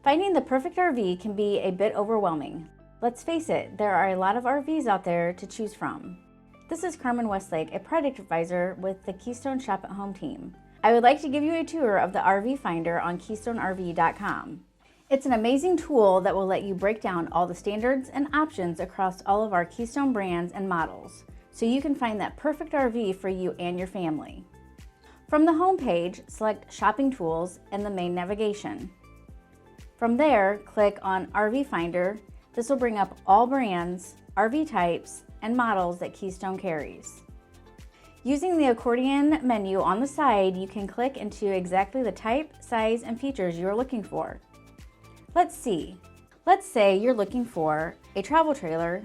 Finding the perfect RV can be a bit overwhelming. Let's face it, there are a lot of RVs out there to choose from. This is Carmen Westlake, a product advisor with the Keystone Shop at Home team. I would like to give you a tour of the RV Finder on KeystoneRV.com. It's an amazing tool that will let you break down all the standards and options across all of our Keystone brands and models, so you can find that perfect RV for you and your family. From the home page, select Shopping Tools and the main navigation. From there, click on RV Finder. This will bring up all brands, RV types, and models that Keystone carries. Using the accordion menu on the side, you can click into exactly the type, size, and features you are looking for. Let's see. Let's say you're looking for a travel trailer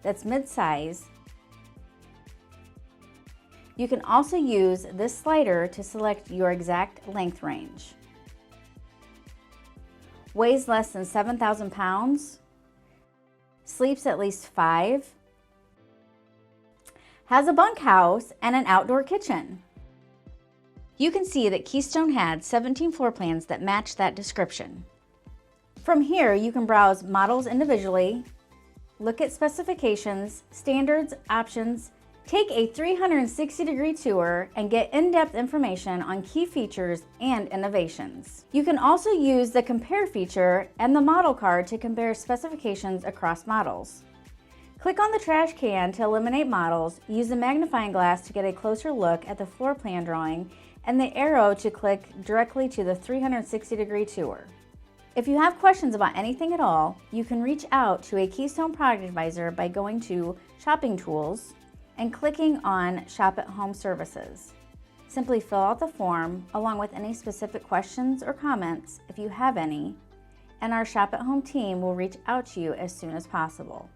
that's mid-size. You can also use this slider to select your exact length range. Weighs less than 7,000 pounds. Sleeps at least 5. Has a bunkhouse and an outdoor kitchen. You can see that Keystone had 17 floor plans that match that description. From here, you can browse models individually, look at specifications, standards, options, take a 360-degree tour, and get in-depth information on key features and innovations. You can also use the Compare feature and the model card to compare specifications across models. Click on the trash can to eliminate models, use the magnifying glass to get a closer look at the floor plan drawing, and the arrow to click directly to the 360-degree tour. If you have questions about anything at all, you can reach out to a Keystone product advisor by going to Shopping Tools and clicking on Shop at Home Services. Simply fill out the form along with any specific questions or comments if you have any, and our Shop at Home team will reach out to you as soon as possible.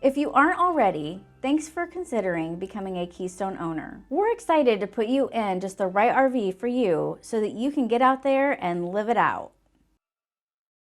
If you aren't already, thanks for considering becoming a Keystone owner. We're excited to put you in just the right RV for you so that you can get out there and live it out.